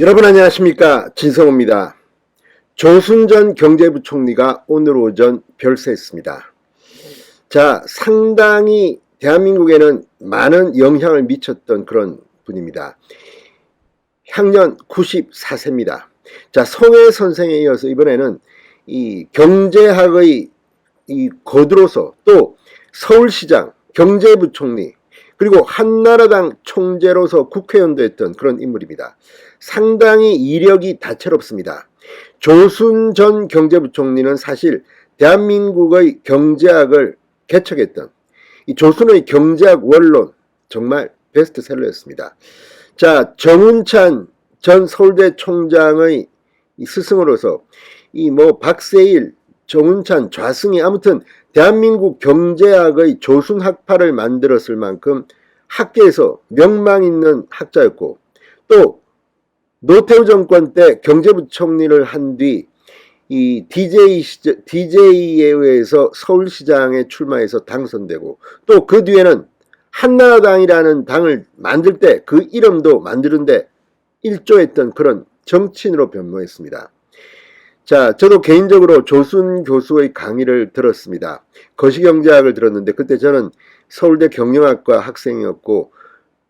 여러분 안녕하십니까, 진성호입니다. 조순 전 경제부총리가 오늘 오전 별세했습니다. 자, 상당히 대한민국에는 많은 영향을 미쳤던 그런 분입니다. 향년 94세입니다. 자, 성해 선생에 이어서 이번에는 이 경제학의 이 거두로서 또 서울시장, 경제부총리, 그리고 한나라당 총재로서 국회의원도 했던 그런 인물입니다. 상당히 이력이 다채롭습니다. 조순 전 경제부총리는 사실 대한민국의 경제학을 개척했던 이 조순의 경제학 원론, 정말 베스트셀러였습니다. 자, 정운찬 전 서울대 총장의 스승으로서 이 박세일, 정운찬, 좌승이 아무튼 대한민국 경제학의 조순학파를 만들었을 만큼 학계에서 명망 있는 학자였고, 또 노태우 정권 때 경제부총리를 한 뒤 이 DJ에 의해서 서울시장에 출마해서 당선되고, 또 그 뒤에는 한나라당이라는 당을 만들 때 그 이름도 만드는데 일조했던 그런 정치인으로 변모했습니다. 자, 저도 개인적으로 조순 교수의 강의를 들었습니다. 거시경제학을 들었는데 그때 저는 서울대 경영학과 학생이었고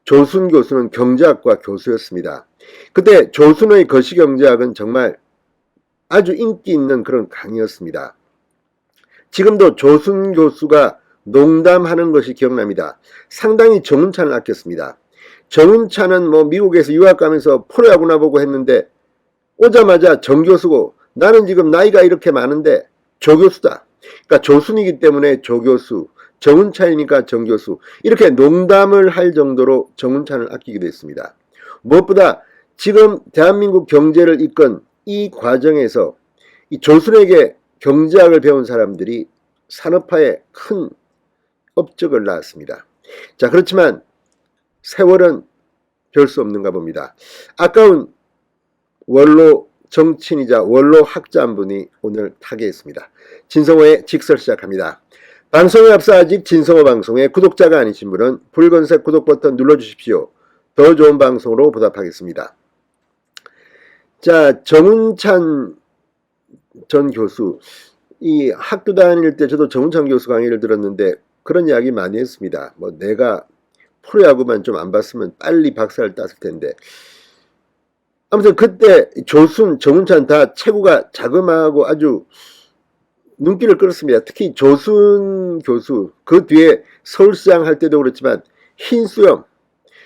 조순 교수는 경제학과 교수였습니다. 그때 조순의 거시경제학은 정말 아주 인기 있는 그런 강의였습니다. 지금도 조순 교수가 농담하는 것이 기억납니다. 상당히 정운찬을 아꼈습니다. 정운찬은 미국에서 유학 가면서 프로야구나 보고 했는데 오자마자 정 교수고, 나는 지금 나이가 이렇게 많은데 조교수다. 그러니까 조순이기 때문에 조교수, 정운찬이니까 정교수, 이렇게 농담을 할 정도로 정운찬을 아끼기도 했습니다. 무엇보다 지금 대한민국 경제를 이끈 이 과정에서 이 조순에게 경제학을 배운 사람들이 산업화에 큰 업적을 낳았습니다. 자, 그렇지만 세월은 별 수 없는가 봅니다. 아까운 원로 정치인이자 원로 학자 한 분이 오늘 타계했습니다. 진성호의 직설 시작합니다. 방송에 앞서 아직 진성호 방송의 구독자가 아니신 분은 붉은색 구독 버튼 눌러주십시오. 더 좋은 방송으로 보답하겠습니다. 자, 정운찬 전 교수, 이 학교 다닐 때 저도 정운찬 교수 강의를 들었는데 그런 이야기 많이 했습니다. 내가 프로야구만 좀 안 봤으면 빨리 박사를 땄을 텐데, 아무튼 그때 조순, 정운찬 다 체구가 자그마하고 아주 눈길을 끌었습니다. 특히 조순 교수, 그 뒤에 서울시장 할 때도 그렇지만 흰수염,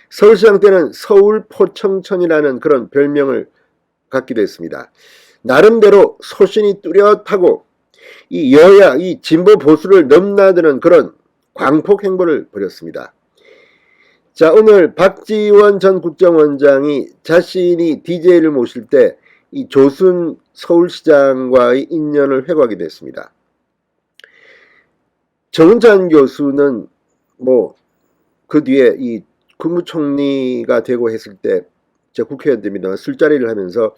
서울시장 때는 서울포청천이라는 그런 별명을 갖기도 했습니다. 나름대로 소신이 뚜렷하고 이 여야, 이 진보 보수를 넘나드는 그런 광폭 행보를 벌였습니다. 자, 오늘 박지원 전 국정원장이 자신이 DJ를 모실 때 이 조순 서울시장과의 인연을 회고하게 됐습니다. 정운찬 교수는 그 뒤에 이 국무총리가 되고 했을 때 제가 국회의원 됩니다. 술자리를 하면서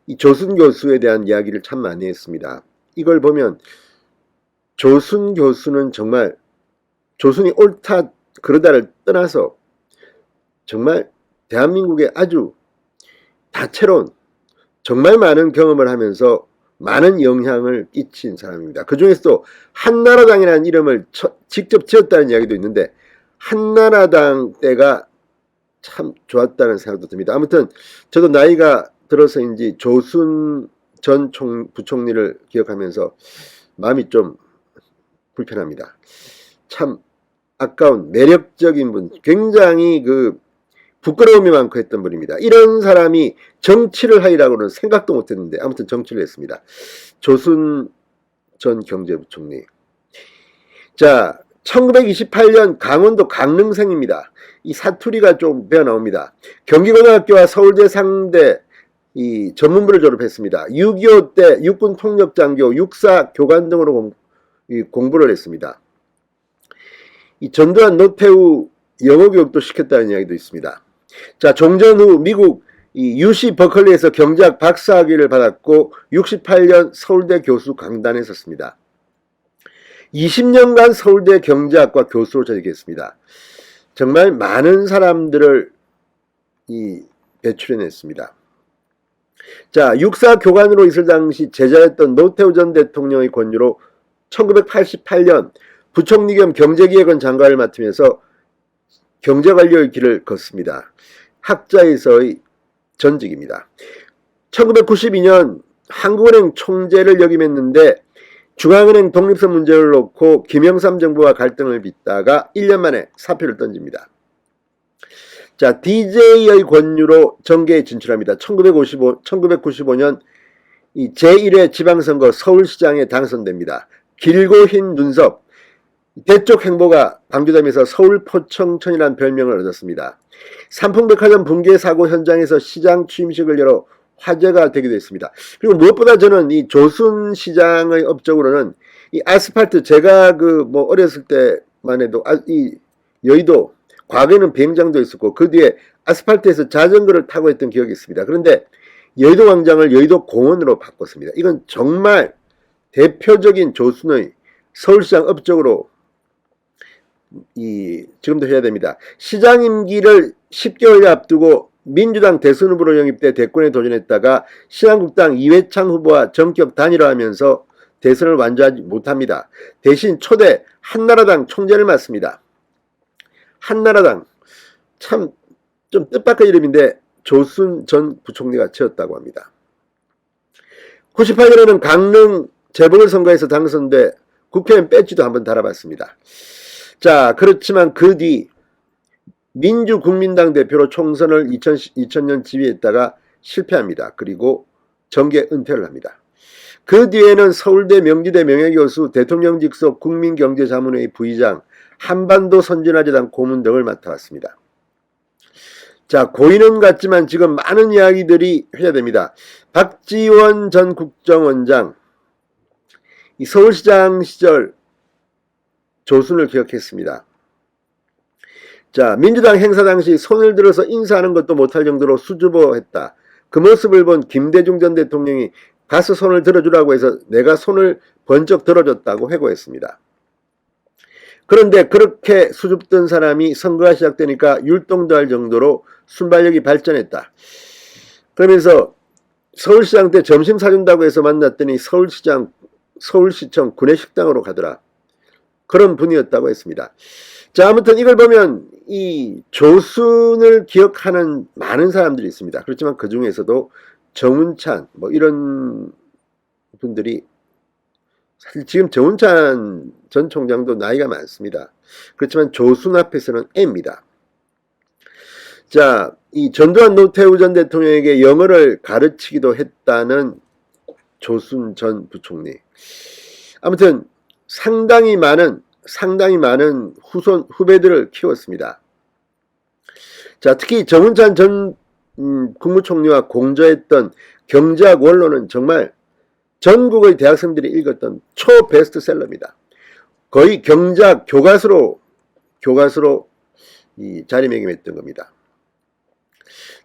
이 조순 교수에 대한 이야기를 참 많이 했습니다. 이걸 보면 조순 교수는 정말 조순이 옳다 그러다를 떠나서 정말 대한민국에 아주 다채로운, 정말 많은 경험을 하면서 많은 영향을 끼친 사람입니다. 그 중에서도 한나라당이라는 이름을 직접 지었다는 이야기도 있는데 한나라당 때가 참 좋았다는 생각도 듭니다. 아무튼 저도 나이가 들어서인지 조순 전 부총리를 기억하면서 마음이 좀 불편합니다. 참 아까운 매력적인 분, 굉장히 부끄러움이 많고 했던 분입니다. 이런 사람이 정치를 하리라고는 생각도 못했는데 아무튼 정치를 했습니다. 조순 전 경제부총리. 자, 1928년 강원도 강릉생입니다. 이 사투리가 좀 배어 나옵니다. 경기고등학교와 서울대 상대 이 전문부를 졸업했습니다. 6.25 때 육군 통역장교, 육사 교관 등으로 공부를 했습니다. 이 전두환 노태우 영어 교육도 시켰다는 이야기도 있습니다. 자, 종전 후 미국 이 UC 버클리에서 경제학 박사학위를 받았고 68년 서울대 교수 강단에 섰습니다. 20년간 서울대 경제학과 교수로 재직했습니다. 정말 많은 사람들을 배출해냈습니다. 자, 육사 교관으로 있을 당시 제자였던 노태우 전 대통령의 권유로 1988년 부총리 겸 경제기획원 장관을 맡으면서 경제관료의 길을 걷습니다. 학자에서의 전직입니다. 1992년 한국은행 총재를 역임했는데 중앙은행 독립성 문제를 놓고 김영삼 정부와 갈등을 빚다가 1년 만에 사표를 던집니다. 자, DJ의 권유로 정계에 진출합니다. 1995년 이 제1회 지방선거 서울시장에 당선됩니다. 길고 흰 눈썹, 대쪽 행보가 강조되면서 서울포청천이라는 별명을 얻었습니다. 삼풍백화점 붕괴 사고 현장에서 시장 취임식을 열어 화제가 되기도 했습니다. 그리고 무엇보다 저는 이 조순 시장의 업적으로는 이 아스팔트, 제가 어렸을 때만 해도 이 여의도 과거에는 비행장도 있었고 그 뒤에 아스팔트에서 자전거를 타고 했던 기억이 있습니다. 그런데 여의도 광장을 여의도 공원으로 바꿨습니다. 이건 정말 대표적인 조순의 서울시장 업적으로 지금도 해야 됩니다. 시장 임기를 10개월 앞두고 민주당 대선 후보로 영입돼 대권에 도전했다가 신한국당 이회창 후보와 전격 단일화하면서 대선을 완주하지 못합니다. 대신 초대 한나라당 총재를 맡습니다. 한나라당, 참 좀 뜻밖의 이름인데 조순 전 부총리가 지었다고 합니다. 98년에는 강릉 재보궐선거에서 당선돼 국회의원 배지도 한번 달아봤습니다. 자, 그렇지만 그 뒤 민주국민당 대표로 총선을 2000년 지휘했다가 실패합니다. 그리고 정계 은퇴를 합니다. 그 뒤에는 서울대 명지대 명예교수, 대통령직 속 국민경제자문회의 부의장, 한반도 선진화재단 고문 등을 맡아왔습니다. 자, 고인은 같지만 지금 많은 이야기들이 회자됩니다. 박지원 전 국정원장, 이 서울시장 시절 조순을 기억했습니다. 자, 민주당 행사 당시 손을 들어서 인사하는 것도 못할 정도로 수줍어했다. 그 모습을 본 김대중 전 대통령이 가서 손을 들어주라고 해서 내가 손을 번쩍 들어줬다고 회고했습니다. 그런데 그렇게 수줍던 사람이 선거가 시작되니까 율동도 할 정도로 순발력이 발전했다. 그러면서 서울시장 때 점심 사준다고 해서 만났더니 서울시청 구내식당으로 가더라. 그런 분이었다고 했습니다. 자, 아무튼 이걸 보면 이 조순을 기억하는 많은 사람들이 있습니다. 그렇지만 그 중에서도 정운찬 이런 분들이, 사실 지금 정운찬 전 총장도 나이가 많습니다. 그렇지만 조순 앞에서는 애입니다. 자, 이 전두환 노태우 전 대통령에게 영어를 가르치기도 했다는 조순 전 부총리. 아무튼 상당히 많은 후배들을 키웠습니다. 자, 특히 정운찬 전 국무총리와 공저했던 경제학 원론은 정말 전국의 대학생들이 읽었던 초 베스트셀러입니다. 거의 경제학 교과서로 자리매김했던 겁니다.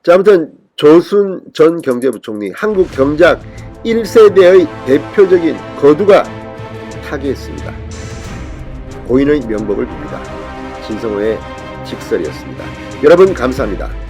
자, 아무튼 조순 전 경제부총리, 한국 경제학 1세대의 대표적인 거두가 타계했습니다. 고인의 명복을 빕니다. 진성호의 직설이었습니다. 여러분 감사합니다.